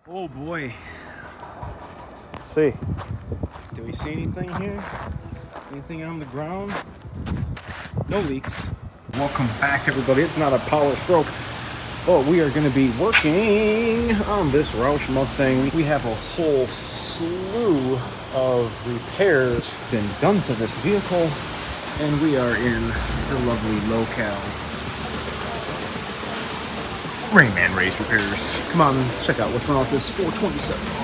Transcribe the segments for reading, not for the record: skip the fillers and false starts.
Oh boy. Let's see. Do we see anything here? Anything on the ground? No leaks. Welcome back, everybody. It's not a power stroke, but we are going to be working on this Roush Mustang. We have a whole slew of repairs been done to this vehicle, and we are in the lovely locale. Rain Man Race Repairs. Come on, let's check out what's wrong with this 427R.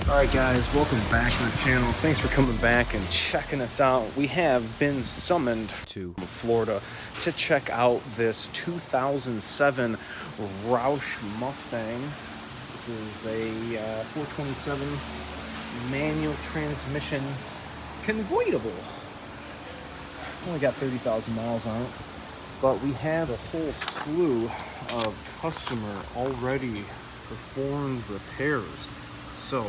Alright guys, welcome back to the channel. Thanks for coming back and checking us out. We have been summoned to Florida to check out this 2007 Roush Mustang. This is a 427 manual transmission convertible. Only got 30,000 miles on it, but we have a whole slew of customer already performed repairs. So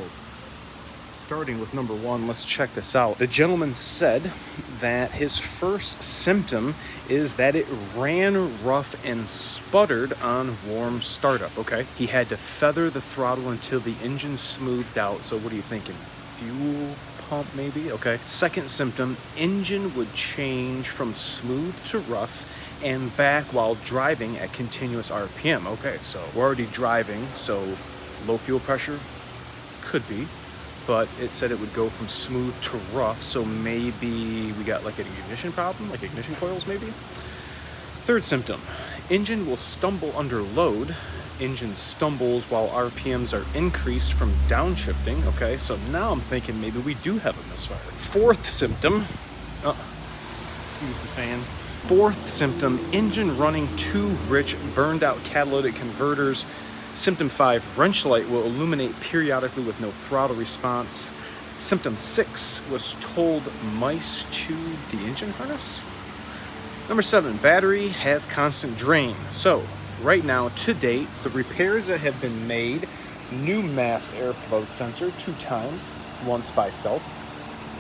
starting with number one, let's check this out. The gentleman said that his first symptom is that it ran rough and sputtered on warm startup. Okay, he had to feather the throttle until the engine smoothed out. So what are you thinking? Fuel pump maybe? Okay. Second symptom, engine would change from smooth to rough and back while driving at continuous RPM. Okay, so we're already driving, so low fuel pressure could be, but it said it would go from smooth to rough, so maybe we got like an ignition problem, like ignition coils maybe. Third symptom, engine will stumble under load. Engine stumbles while RPMs are increased from downshifting. Okay, so now I'm thinking maybe we do have a misfire. Fourth symptom, excuse the fan. Fourth symptom, engine running too rich, burned out catalytic converters. Symptom 5, wrench light will illuminate periodically with no throttle response. Symptom 6 was told mice chewed the engine harness. Number 7, battery has constant drain. So right now, to date, the repairs that have been made, new mass airflow sensor 2 times, once by self.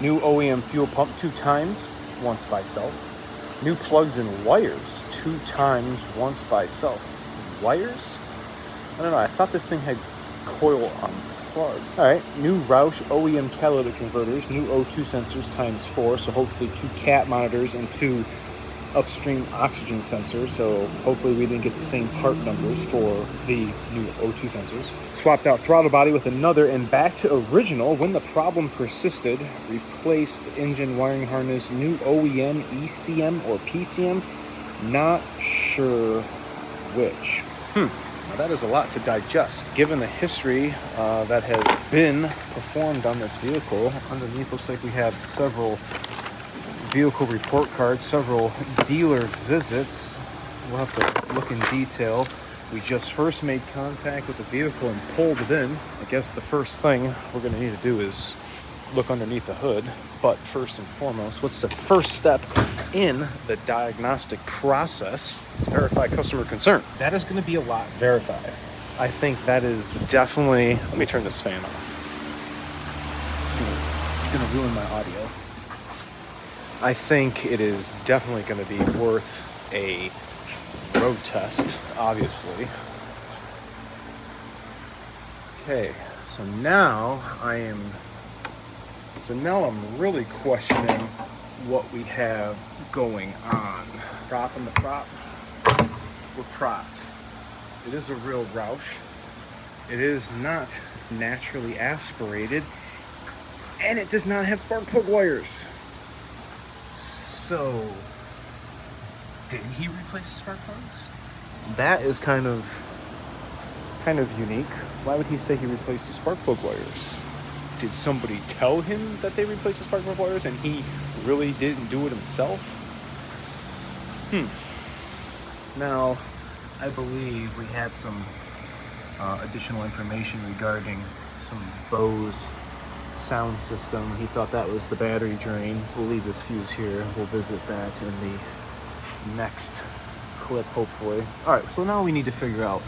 New OEM fuel pump 2 times, once by self. New plugs and wires 2 times, once by self. Wires? I don't know, I thought this thing had coil unplugged. Alright, new Roush OEM catalytic converters, new O2 sensors times 4, so hopefully 2 cat monitors and 2 upstream oxygen sensors, so hopefully we didn't get the same part numbers for the new O2 sensors. Swapped out throttle body with another and back to original when the problem persisted. Replaced engine wiring harness, new OEM, ECM or PCM, not sure which. Now that is a lot to digest. Given the history that has been performed on this vehicle, underneath looks like we have several vehicle report cards, several dealer visits. We'll have to look in detail. We just first made contact with the vehicle and pulled it in. I guess the first thing we're going to need to do is look underneath the hood. But first and foremost, what's the first step in the diagnostic process? Verify customer concern. That is going to be a lot. Verify. I think that is definitely... Let me turn this fan off. It's going to ruin my audio. I think it is definitely going to be worth a road test, obviously. Okay, so now I'm really questioning what we have going on. Prop in the prop. We're propped. It is a real Roush. It is not naturally aspirated, and it does not have spark plug wires. So, did he replace the spark plugs? That is kind of unique. Why would he say he replaced the spark plug wires? Did somebody tell him that they replaced the spark plug wires and he really didn't do it himself? Now, I believe we had some additional information regarding some Bose sound system. He thought that was the battery drain. We'll leave this fuse here. We'll visit that in the next clip, hopefully. All right, so now we need to figure out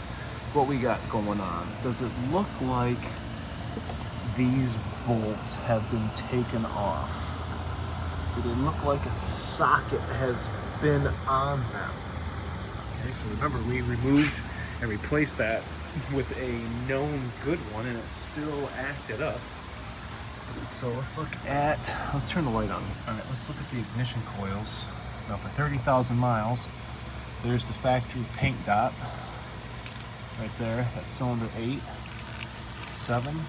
what we got going on. Does it look like these bolts have been taken off? Do they look like a socket has been on them? Okay, so remember, we removed and replaced that with a known good one, and it still acted up. So let's turn the light on. All right, let's look at the ignition coils. Now for 30,000 miles, there's the factory paint dot right there. That's cylinder 8, 7.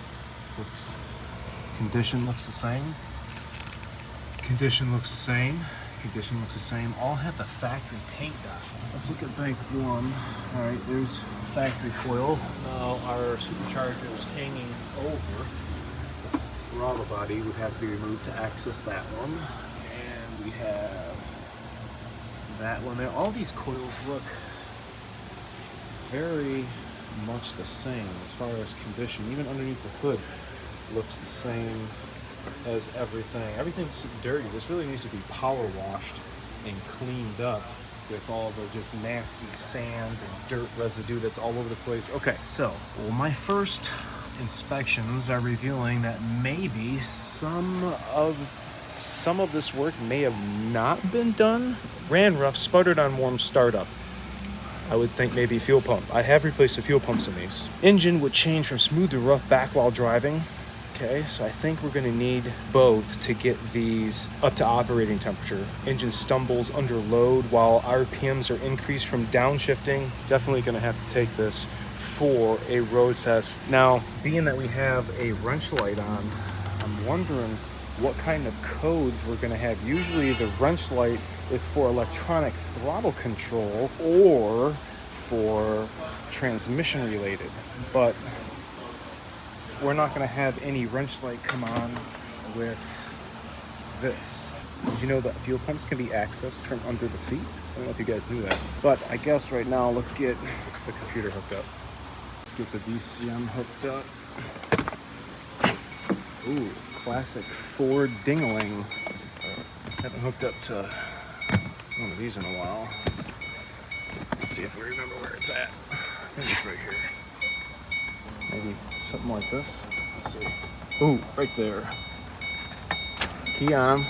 Condition looks the same. Condition looks the same. Condition looks the same. All have the factory paint dot. Let's look at bank 1. All right, there's the factory coil. Now our supercharger is hanging over. The throttle body would have to be removed to access that one. And we have that one there. All these coils look very much the same as far as condition. Even underneath the hood looks the same as everything. Everything's dirty. This really needs to be power washed and cleaned up with all the just nasty sand and dirt residue that's all over the place. Okay, so my first inspections are revealing that maybe some of this work may have not been done. Ran rough, sputtered on warm startup. I would think maybe fuel pump. I have replaced the fuel pumps in these. Engine would change from smooth to rough back while driving. Okay, so I think we're gonna need both to get these up to operating temperature. Engine stumbles under load while RPMs are increased from downshifting. Definitely gonna have to take this for a road test. Now, being that we have a wrench light on, I'm wondering what kind of codes we're gonna have. Usually the wrench light is for electronic throttle control or for transmission related, but we're not going to have any wrench light come on with this. Did you know that fuel pumps can be accessed from under the seat? I don't know if you guys knew that, but I guess right now let's get the computer hooked up. Let's get the VCM hooked up. Ooh, classic Ford ding-a-ling. Haven't hooked up to one of these in a while. Let's see if we remember where it's at. I think it's right here. Maybe something like this. Let's see. Ooh, right there. Key on.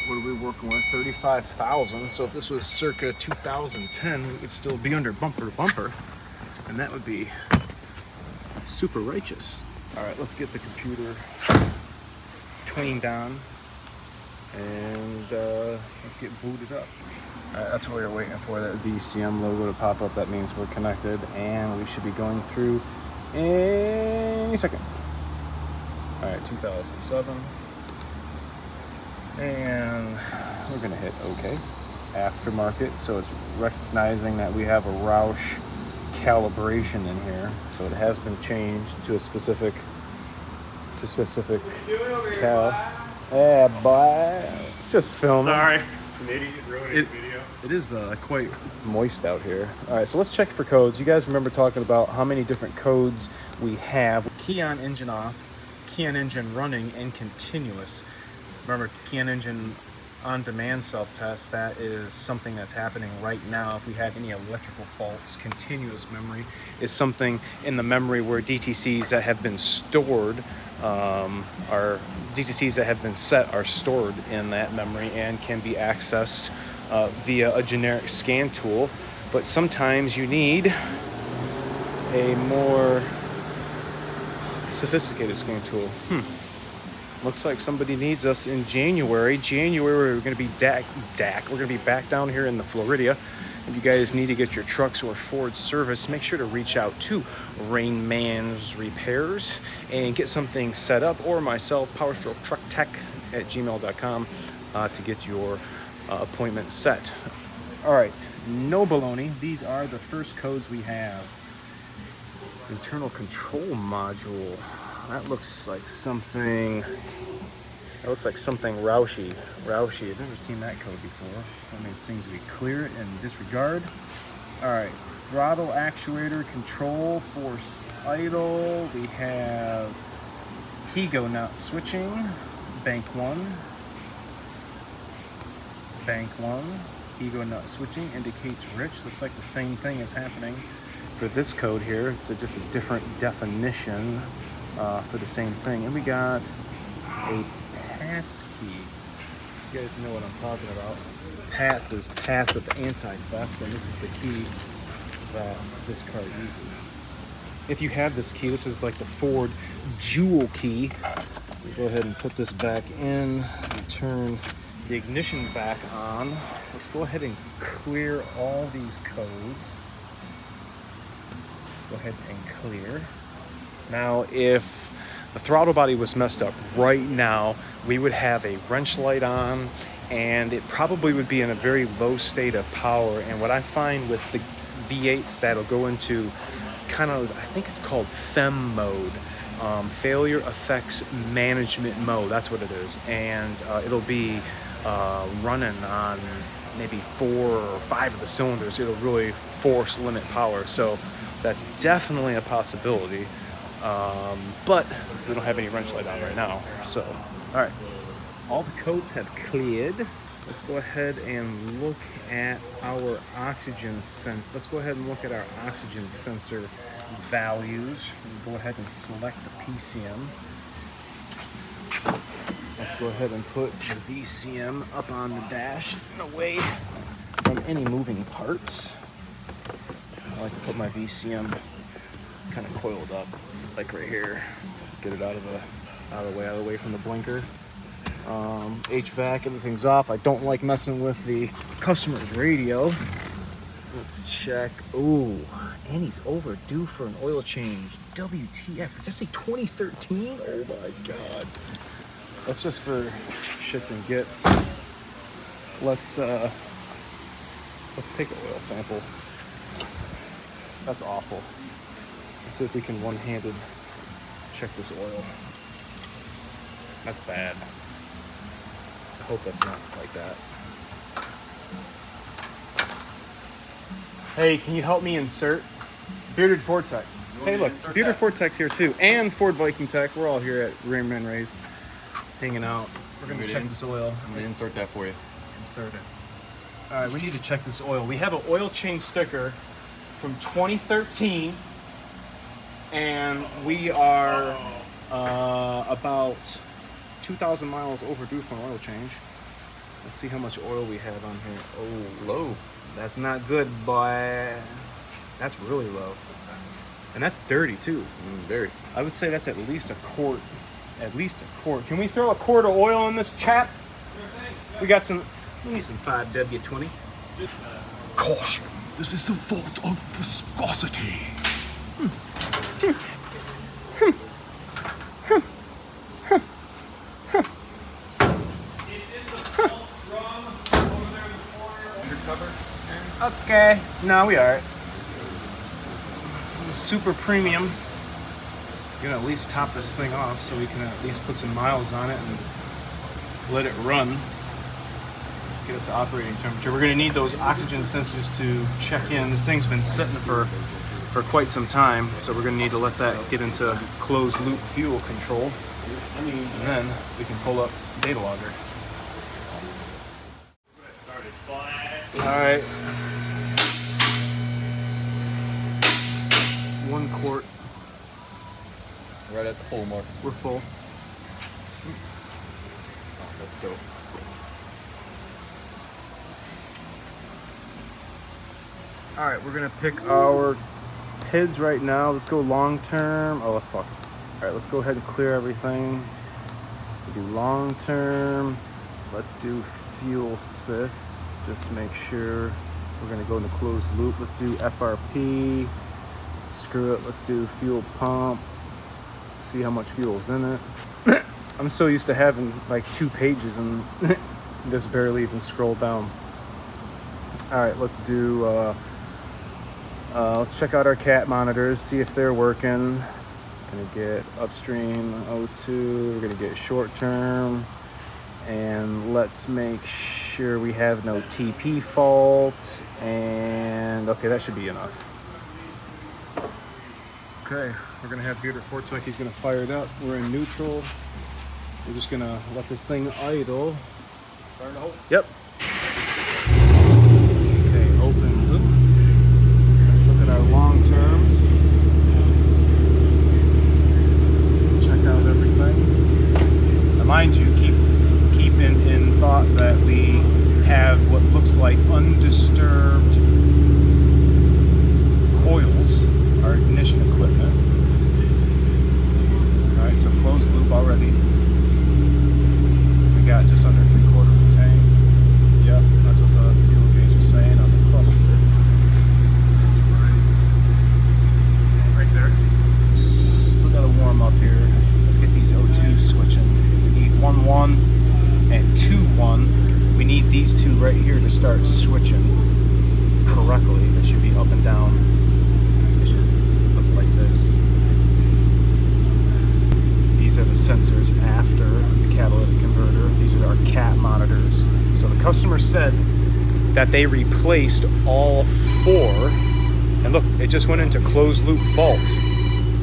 What are we working with? 35,000. So if this was circa 2010, we would still be under bumper to bumper. And that would be super righteous. All right, let's get the computer tweened on. And let's get booted up. All right, that's what we're waiting for, that VCM logo to pop up. That means we're connected, and we should be going through any second. All right, 2007. And we're gonna hit OK. Aftermarket, so it's recognizing that we have a Roush calibration in here. So it has been changed to a specific cal. Yeah, boy. It's just filming. Sorry. An idiot ruining the video. It is quite moist out here. All right, so let's check for codes. You guys remember talking about how many different codes we have. Key on engine off, key on engine running, and continuous. Remember, key on engine on demand self-test, that is something that's happening right now. If we have any electrical faults, continuous memory is something in the memory where DTCs that have been stored are DTCs that have been set are stored in that memory and can be accessed via a generic scan tool. But sometimes you need a more sophisticated scan tool. Looks like somebody needs us in January. We're going to be We're going to be back down here in the Florida. If you guys need to get your trucks or Ford service, make sure to reach out to Rain Man's Repairs and get something set up, or myself, powerstroke@gmail.com, to get your appointment set. All right, no baloney. These are the first codes we have. Internal control module. That looks like something. That looks like something Roushy. I've never seen that code before. That means things we clear it and disregard. All right, throttle actuator control, force idle. We have Higo not switching. Bank 1. Ego nut switching indicates rich. Looks like the same thing is happening for this code here. It's just a different definition for the same thing. And we got a PATS key. You guys know what I'm talking about. PATS is passive anti-theft, and this is the key that this car uses. If you have this key, this is like the Ford Jewel key. We'll go ahead and put this back in and turn the ignition back on. Let's go ahead and clear all these codes. Go ahead and clear. Now, if the throttle body was messed up right now, we would have a wrench light on, and it probably would be in a very low state of power. And what I find with the V8s, that'll go into kind of, I think it's called FEM mode, failure effects management mode. That's what it is. And it'll be running on maybe 4 or 5 of the cylinders. It'll really force limit power. So that's definitely a possibility. But we don't have any wrench light on right now. So, all right, all the codes have cleared. Let's go ahead and look at our oxygen sensor. Let's go ahead and look at our oxygen sensor values. We'll go ahead and select the PCM. Let's go ahead and put the VCM up on the dash and away from any moving parts. I like to put my VCM kind of coiled up, like right here. Get it out of the way from the blinker. HVAC, everything's off. I don't like messing with the customer's radio. Let's check. Ooh, and he's overdue for an oil change. WTF? Does that say 2013? Oh my God. That's just for shits and gits. Let's take an oil sample. That's awful. Let's see if we can one-handed check this oil. That's bad. I hope that's not like that. Hey, can you help me insert? Bearded Ford Tech. Hey, look, Bearded Ford Tech's here too, and Ford Viking Tech. We're all here at Rainman Race, hanging out. We're gonna check this oil. I'm gonna insert that for you. Insert it. All right, we need to check this oil. We have an oil change sticker from 2013, and we are about 2,000 miles overdue for an oil change. Let's see how much oil we have on here. Oh, It's low. that's not good, boy. That's really low. And that's dirty too. Very. I would say that's at least a quart. At least a quart. Can we throw a quart of oil on this chap? We got some, we need some 5W20. Caution, this is the fault of viscosity. Okay, no, we are. Super premium. We're gonna at least top this thing off so we can at least put some miles on it and let it run. Get up to operating temperature. We're gonna need those oxygen sensors to check in. This thing's been sitting for quite some time, so we're gonna need to let that get into closed loop fuel control. And then we can pull up data logger. All right. 1 quart. Right at the full mark. We're full. Let's go. All right, we're gonna pick our PIDs right now. Let's go long term. Oh fuck. All right, let's go ahead and clear everything. We'll do long term. Let's do fuel sys. Just to make sure we're gonna go into closed loop. Let's do FRP. Screw it. Let's do fuel pump. See how much fuel's in it. I'm so used to having like 2 pages and just barely even scroll down. All right, let's do. Let's check out our cat monitors, see if they're working. Gonna get upstream O2. We're gonna get short term, and let's make sure we have no TP fault. And okay, that should be enough. Okay, we're gonna have Bearded Ford Tech. He's gonna fire it up. We're in neutral. We're just gonna let this thing idle. Burn the hole. Yep. that they replaced all 4. And look, it just went into closed loop fault.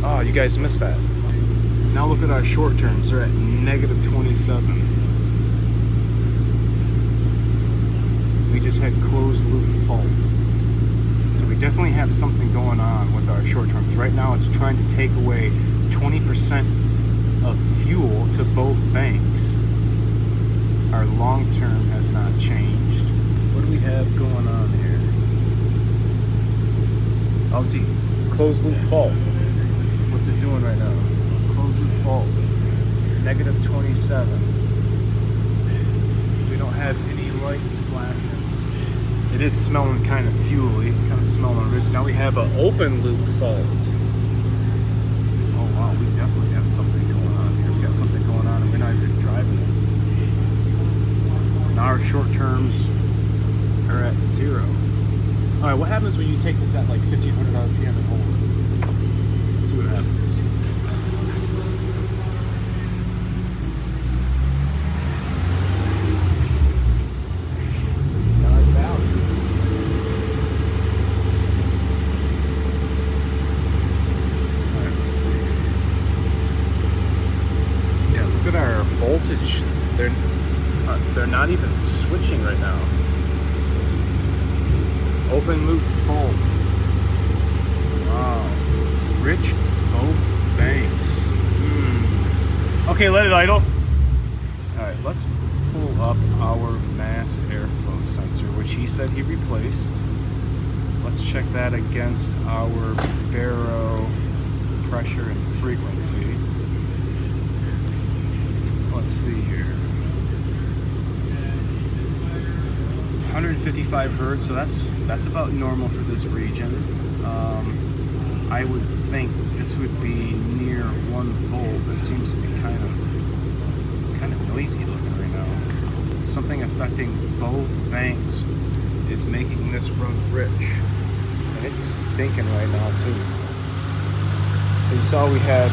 Oh, you guys missed that. Now look at our short terms. They're at negative 27. We just had closed loop fault. So we definitely have something going on with our short terms. Right now it's trying to take away 20% of fuel to both banks. Our long term has not changed. What do we have going on here? I'll see. Closed loop fault. What's it doing right now? Closed loop fault. Negative 27. We don't have any lights flashing. It is smelling kind of fuely, kind of smelling rich. Now we have an open loop fault. Oh wow, we definitely have something going on here. We got something going on and we're not even driving it. Now our short terms are at 0. All right, what happens when you take this at like 1500 RPM and hold it? Let's see what happens. Voltage, they're not even switching right now. Open loop fault. Wow. Rich both banks. Okay, let it idle. Alright, let's pull up our mass airflow sensor, which he said he replaced. Let's check that against our baro pressure and frequency. Let's see here. 155 hertz, so that's about normal for this region. I would think this would be near 1 volt. It seems to be kind of noisy looking right now. Something affecting both banks is making this run rich, and it's stinking right now too. So you saw we had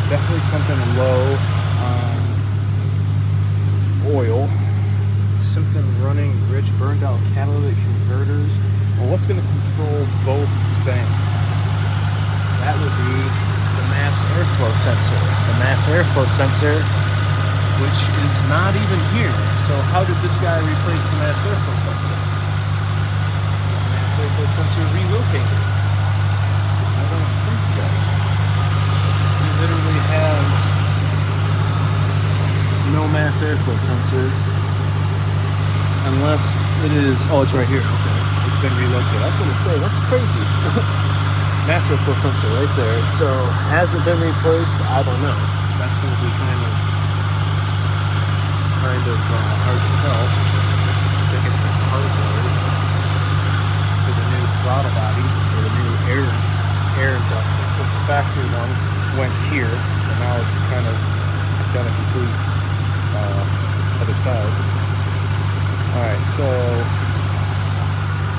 definitely something low on oil. Symptom running rich, burned out catalytic converters. Well, what's going to control both banks? That would be the mass airflow sensor. The mass airflow sensor, which is not even here. So how did this guy replace the mass airflow sensor? Is the mass airflow sensor relocated? I don't think so. He literally has no mass airflow sensor, unless it is, oh, it's right here. Okay, it's been relocated. I was going to say, that's crazy. Mass airflow sensor right there. So has it been replaced? I don't know. That's going to be kind of hard to tell. I think it's been hardwired to the new throttle body, or the new air induction. The factory one went here, and now it's kind of got a complete other side. Alright, so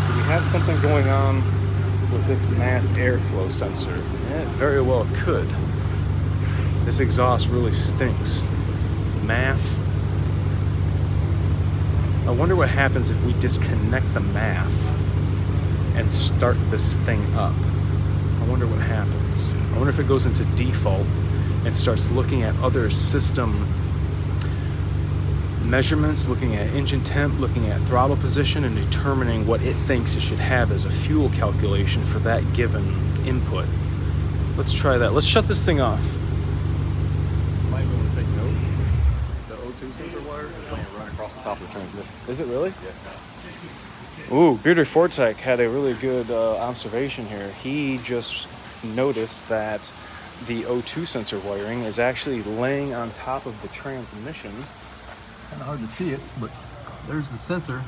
do we have something going on with this mass airflow sensor? Yeah, it very well could. This exhaust really stinks. MAF. I wonder what happens if we disconnect the MAF and start this thing up. I wonder what happens. I wonder if it goes into default and starts looking at other system measurements, looking at engine temp, looking at throttle position, and determining what it thinks it should have as a fuel calculation for that given input. Let's try that. Let's shut this thing off. You might want to take note. The O2 sensor wire is laying right across the top of the transmission. Is it really? Yes. Ooh, Bearder Fortech had a really good observation here. He just noticed that the O2 sensor wiring is actually laying on top of the transmission. Kind of hard to see it, but there's the sensor.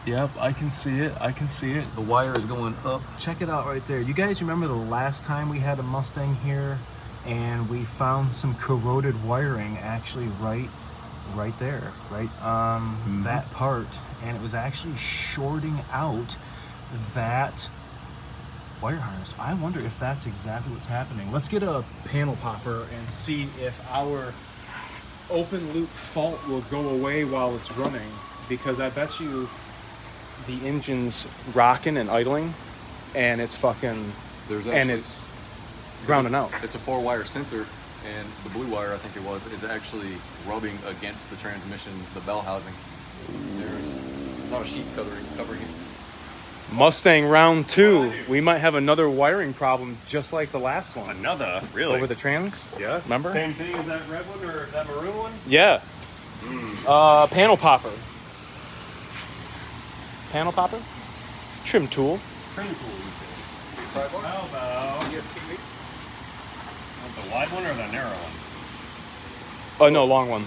Yep, I can see it. I can see it. The wire is going up. Check it out right there. You guys remember the last time we had a Mustang here and we found some corroded wiring actually right there, right on that part, and it was actually shorting out that wire harness. I wonder if that's exactly what's happening. Let's get a panel popper and see if our open loop fault will go away while it's running, because I bet you the engine's rocking and idling, and it's fucking, and it's grounding out. It's a 4-wire sensor, and the blue wire, I think it was, is actually rubbing against the transmission, the bell housing. There's not a sheath covering it. Mustang round 2. We might have another wiring problem just like the last one. Another? Really? Over the trans? Yeah. Remember? Same thing as that red one or that maroon one? Yeah. Panel popper. Panel popper? Trim tool. Trim tool. How about the wide one or the narrow one? Oh, no, long one.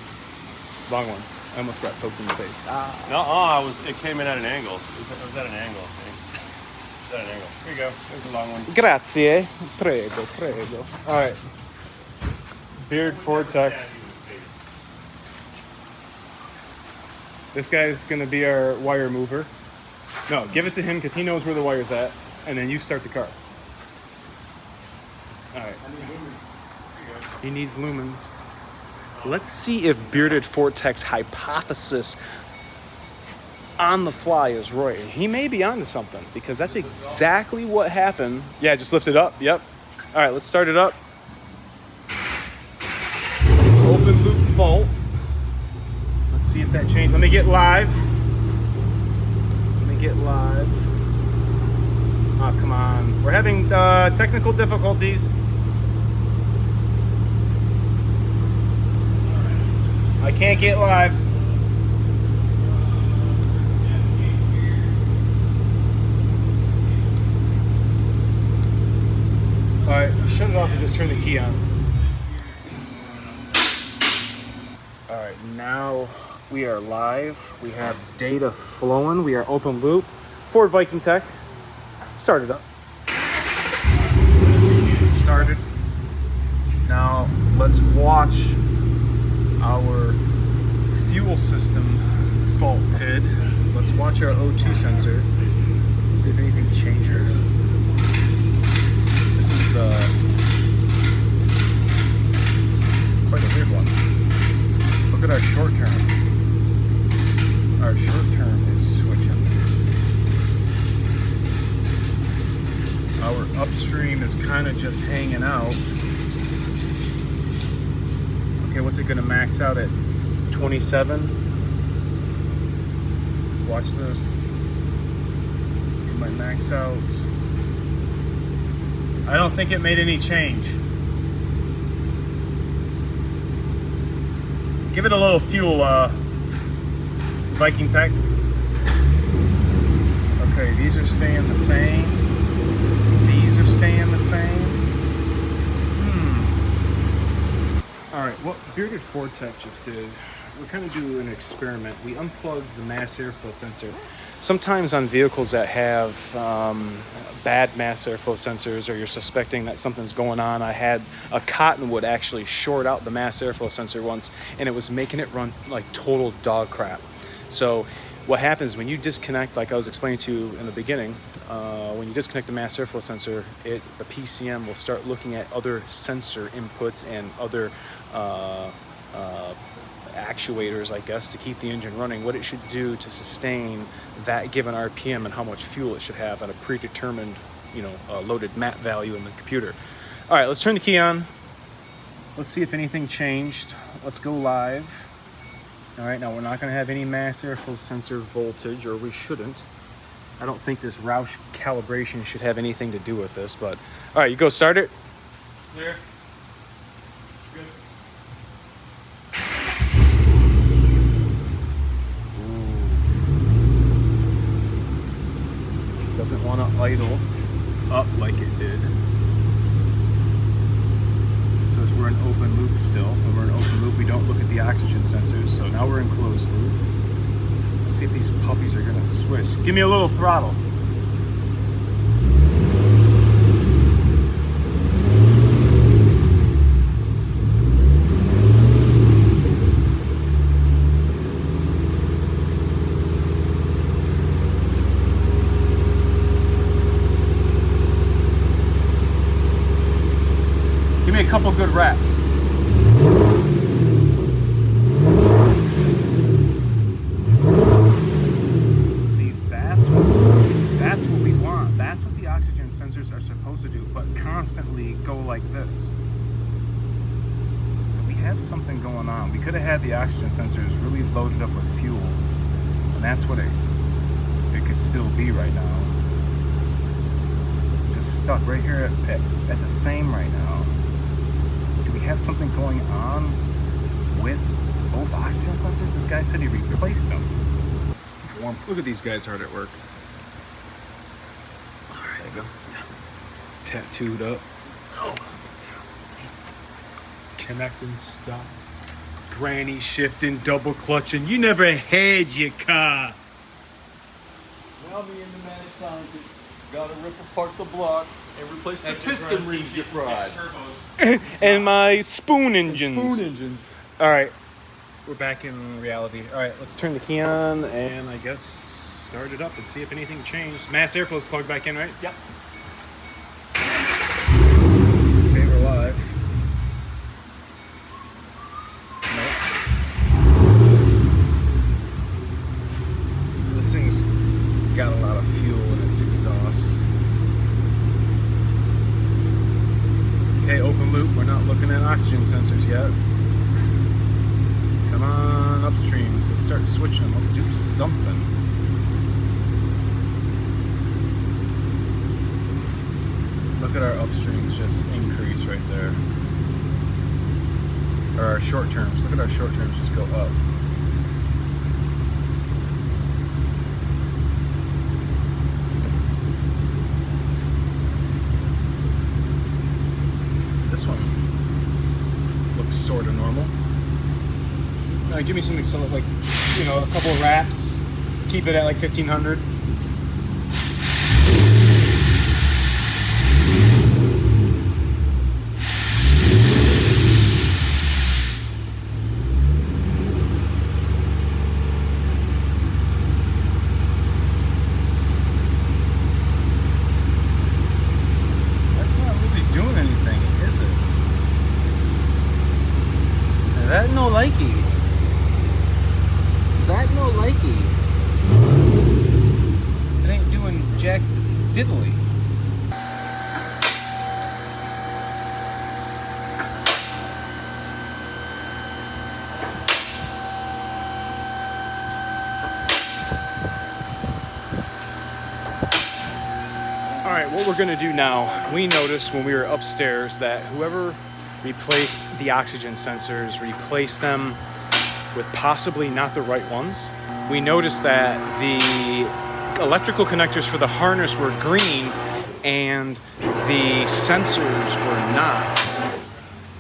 Long one. I almost got poked in the face. No, it came in at an angle. It was at an angle. Is that an angle? Here you go. There's a long one. Grazie. Prego, prego. All right. Beard Vortex. This guy's going to be our wire mover. No, give it to him because he knows where the wire's at, and then you start the car. All right. He needs lumens. Let's see if Bearded Vortex hypothesis on the fly is right. He may be onto something because that's exactly what happened. Yeah, just lift it up. Yep. All right, let's start it up. Open loop fault. Let's see if that changed. Let me get live. Oh, come on. We're having technical difficulties. I can't get live. All right, shut it off and just turn the key on. All right, now we are live. We have data flowing. We are open loop. Ford Viking Tech. Start it up. Started. Now let's watch our fuel system fault PID. Let's watch our O2 sensor. See if anything changes. This is quite a weird one. Look at our short term. Our short term is switching. Our upstream is kind of just hanging out. Okay, what's it gonna max out at? 27? Watch this. It might max out. I don't think it made any change. Give it a little fuel, Viking Tech. Okay, these are staying the same. These are staying the same. All right, what Bearded Vortex just did, we're kind of doing an experiment. We unplugged the mass airflow sensor. Sometimes on vehicles that have bad mass airflow sensors, or you're suspecting that something's going on, I had a Cottonwood actually short out the mass airflow sensor once, and it was making it run like total dog crap. So what happens when you disconnect, like I was explaining to you in the beginning, when you disconnect the mass airflow sensor, the PCM will start looking at other sensor inputs and other actuators, I guess, to keep the engine running, what it should do to sustain that given RPM and how much fuel it should have at a predetermined, loaded map value in the computer. All right, let's turn the key on. Let's see if anything changed. Let's go live. All right, now we're not going to have any mass airflow sensor voltage, or we shouldn't. I don't think this Roush calibration should have anything to do with this, but all right, you go start it. Clear. Good. Doesn't want to idle up like it did. It says we're in open loop still. When we're in open loop, we don't look at the oxygen sensors, so now we're in closed loop. Let's see if these puppies are gonna switch. Give me a little throttle. Give me a couple good reps. See, that's sensors are supposed to do, but constantly go like this. So we have something going on. We could have had the oxygen sensors really loaded up with fuel, and that's what it could still be right now. Just stuck right here at the same right now. Do we have something going on with both oxygen sensors? This guy said he replaced them. Look at these guys hard at work. There you go. Tattooed up. Oh. Connecting stuff. Granny shifting, double clutching. You never had your car. Now me and the mad scientist gotta rip apart the block and replace the piston rings you fried. And my spoon engines. Spoon engines. All right, we're back in reality. All right, let's turn the key on and I guess start it up and see if anything changed. Mass airflow's plugged back in, right? Yep. Okay, we're live. Nope. This thing's got a lot of fuel in its exhaust. Okay, open loop. We're not looking at oxygen sensors yet. Come on, upstream. Let's start switching them. Let's do something. Look at our upstreams just increase right there. Or our short terms. Look at our short terms just go up. This one looks sort of normal. Give me something like, you know, a couple of wraps. Keep it at like 1500. That's not really doing anything, is it? That no likey. That no likey. It ain't doing jack diddly. All right, what we're gonna do now, we noticed when we were upstairs that whoever replaced the oxygen sensors replaced them with possibly not the right ones. We noticed that the electrical connectors for the harness were green and the sensors were not.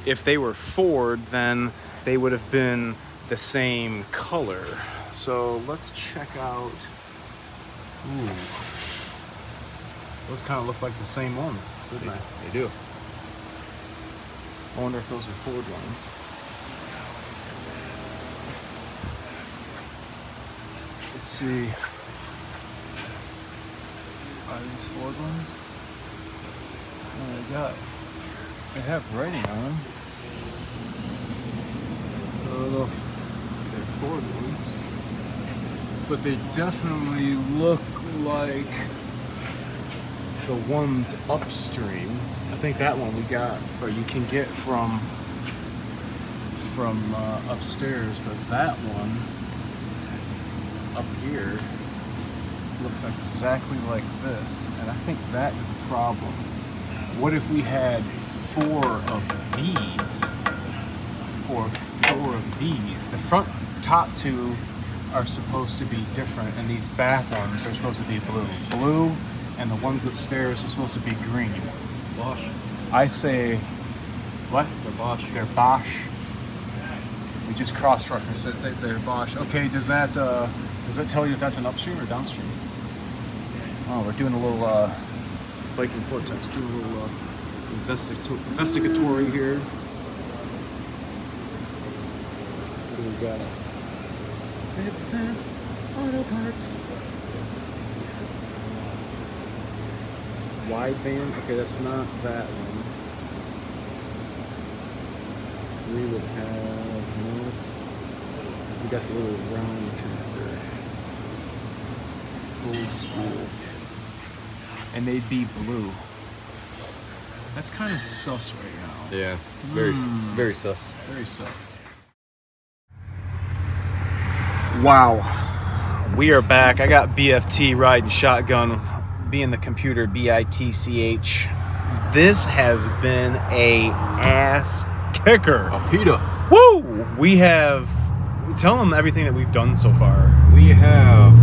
If they were Ford, then they would have been the same color. So let's check out. Ooh. Those kind of look like the same ones, didn't they? They do. I wonder if those are Ford ones. Let's see. Are these Ford ones? Oh, they have writing on them. I don't know if they're Ford ones, but they definitely look like the ones upstream. I think that one we got, or you can get from upstairs, but that one up here looks exactly like this, and I think that is a problem. What if we had 4 of these, or 4 of these? The front top 2 are supposed to be different, and these back ones are supposed to be blue, and the ones upstairs are supposed to be green. Bosch. I say, what? They're Bosch. They're Bosch. We just cross-referenced it. They're Bosch. Okay, does that tell you if that's an upstream or downstream? Oh, we're doing a little Viking Vortex, doing a little investigatory here. What do we got? Advanced Auto Parts. Wideband. Okay, that's not that one. We would have no. We got the little round connector. Old school. And they'd be blue. That's kind of sus right now. Yeah, very sus. Very sus. Wow. We are back. I got BFT riding shotgun, being the computer, BITCH. This has been a ass kicker. A PETA. Woo! We have... Tell them everything that we've done so far. We have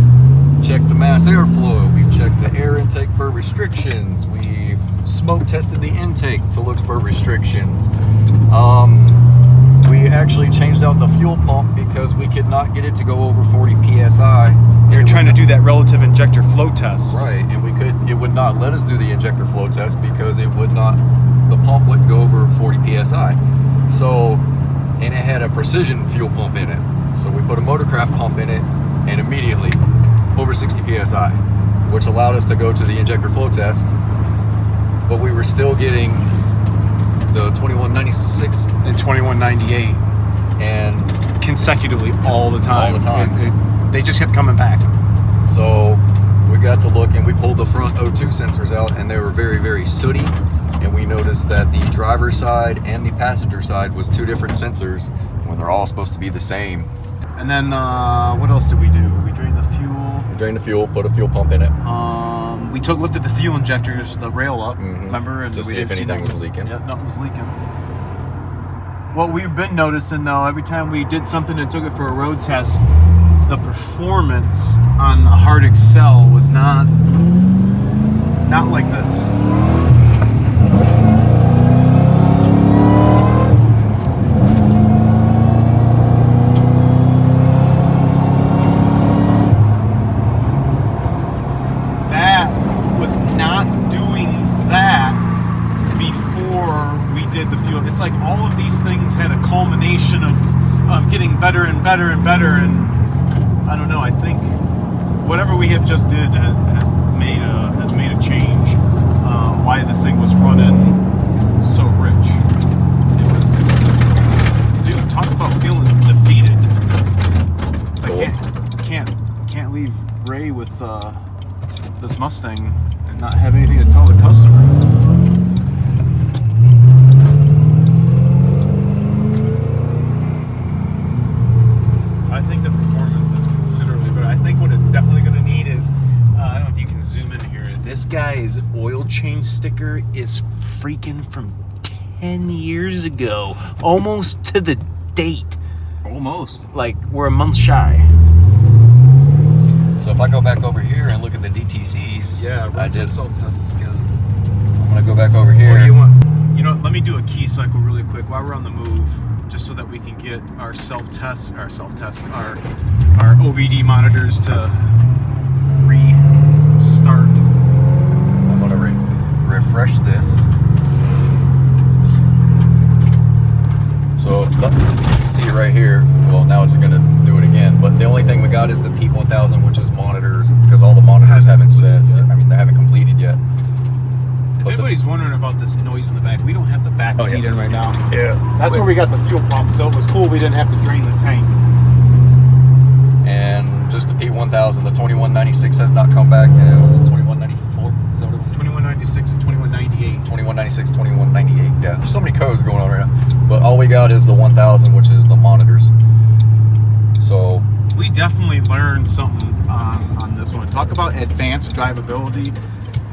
checked the mass airflow. We've checked the air intake for restrictions. We've smoke tested the intake to look for restrictions. We actually changed out the fuel pump because we could not get it to go over 40 psi. You're trying to do that relative injector flow test. Right, and it would not let us do the injector flow test because the pump wouldn't go over 40 psi. So, and it had a precision fuel pump in it. So we put a motorcraft pump in it, and immediately over 60 psi, which allowed us to go to the injector flow test. But we were still getting the 2196 and 2198 and consecutively all the time. All the time. They just kept coming back. So we got to look, and we pulled the front O2 sensors out, and they were very, very sooty. And we noticed that the driver's side and the passenger side was two different sensors when they're all supposed to be the same. And then what else did we do? We drained the fuel. We drained the fuel, put a fuel pump in it. We lifted the fuel injectors, the rail up, remember? And to see if anything was leaking. Yeah, nothing was leaking. What we've been noticing though, every time we did something and took it for a road test, the performance on the hard Excel was not like this. It's like all of these things had a culmination of getting better and better and better, and I don't know, I think whatever we have just did has made a change. Why this thing was running so rich. It was, dude, talk about feeling defeated. I can't leave Ray with this Mustang and not have anything to tell the customer. I think the performance is considerably better. I think what it's definitely going to need is, I don't know if you can zoom in here. This guy's oil change sticker is freaking from 10 years ago. Almost to the date. Almost. Like, we're a month shy. So if I go back over here and look at the DTCs. Yeah, run some self-tests again. I'm going to go back over here. Or let me do a key cycle really quick while we're on the move. Just so that we can get our our OBD monitors to restart. I'm gonna refresh this. So you can see it right here. Well, now it's gonna do it again. But the only thing we got is the P1000, which is monitors, because all the monitors haven't set. I mean, they haven't completed yet. If anybody's wondering about this noise in the back, we don't have the back seat in right now. Yeah. That's where we got the fuel pump, so it was cool we didn't have to drain the tank. And just the P1000, the 2196 has not come back. And was it 2194? Is that what it was? 2196 and 2198. 2196, 2198. Yeah, there's so many codes going on right now. But all we got is the 1000, which is the monitors. So we definitely learned something on this one. Talk about advanced drivability.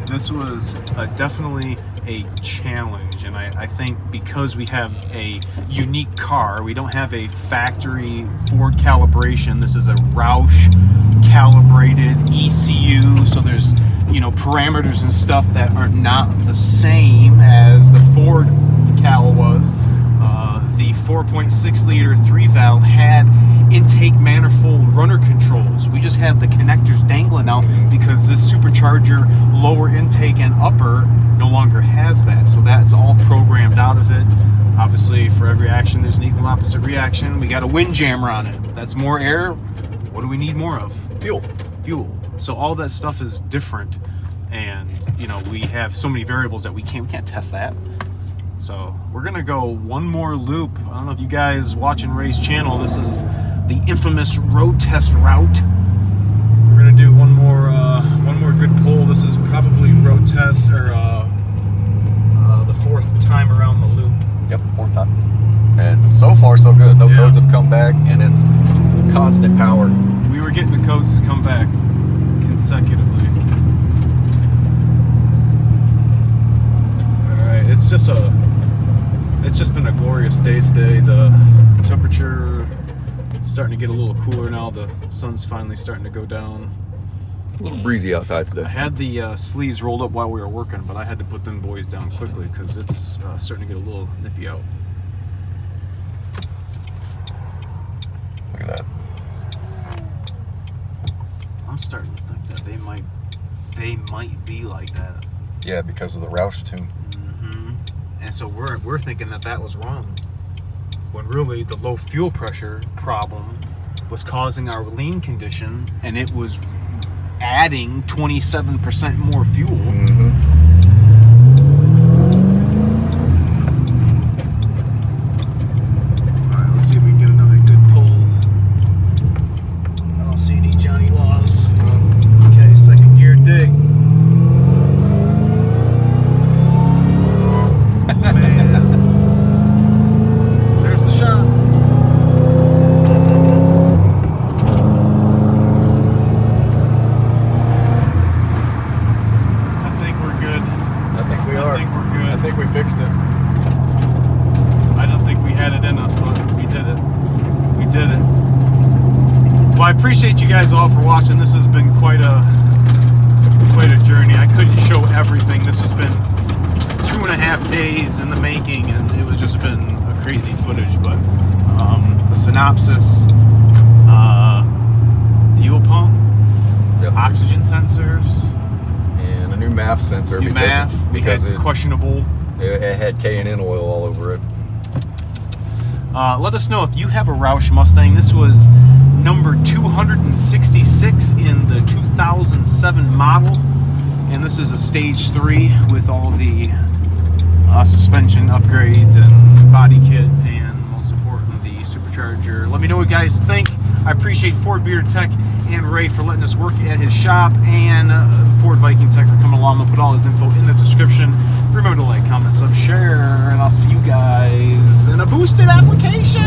This was definitely a challenge, and I think because we have a unique car, we don't have a factory Ford calibration. This is a Roush calibrated ECU, so there's parameters and stuff that are not the same as the Ford cal was. The 4.6 liter 3-valve had intake manifold runner controls. We just have the connectors dangling out because this supercharger lower intake and upper no longer has that. So that's all programmed out of it. Obviously, for every action, there's an equal and opposite reaction. We got a wind jammer on it. That's more air. What do we need more of? fuel. So all that stuff is different, and we have so many variables that we can't test that. So we're gonna go one more loop. I don't know if you guys watching Ray's channel, this is the infamous road test route. We're gonna do one more good pull. This is probably road test or the far so good. No Yeah. codes have come back, and it's constant power. We were getting the codes to come back consecutively. All right, it's just been a glorious day today. The temperature is starting to get a little cooler now. The sun's finally starting to go down. A little breezy outside I today. had the sleeves rolled up while we were working, but I had to put them boys down quickly because it's starting to get a little nippy out. Look at that. I'm starting to think that they might be like that. Yeah, because of the Roush tune. And so we're thinking that was wrong, when really the low fuel pressure problem was causing our lean condition, and it was adding 27% more fuel. All right, let's see if we can get another good pull. I don't see any Johnny Laws. Okay, second gear dig. Man, there's the shot. I think we're good. I think we are. I think we're good. I think we fixed it. I don't think we had it in us, but we did it. We did it. Well, I appreciate you guys all for watching. This has been quite a journey. I couldn't show everything. This has been 2.5 days in the making, and it was just been a crazy footage. But the synopsis, fuel pump, Yep. oxygen sensors, And a new MAF sensor new MAF. We had questionable. it had K&N oil all over it. Let us know if you have a Roush Mustang. This was number 266 in the 2007 model, and this is a stage 3 with all the suspension upgrades and body kit, and most important, the supercharger. Let me know what you guys think. I appreciate Ford Beater Tech and Ray for letting us work at his shop, and Ford Viking Tech for coming along. I'll put all his info in the description. Remember to like, comment, sub, share, and I'll see you guys in a boosted application.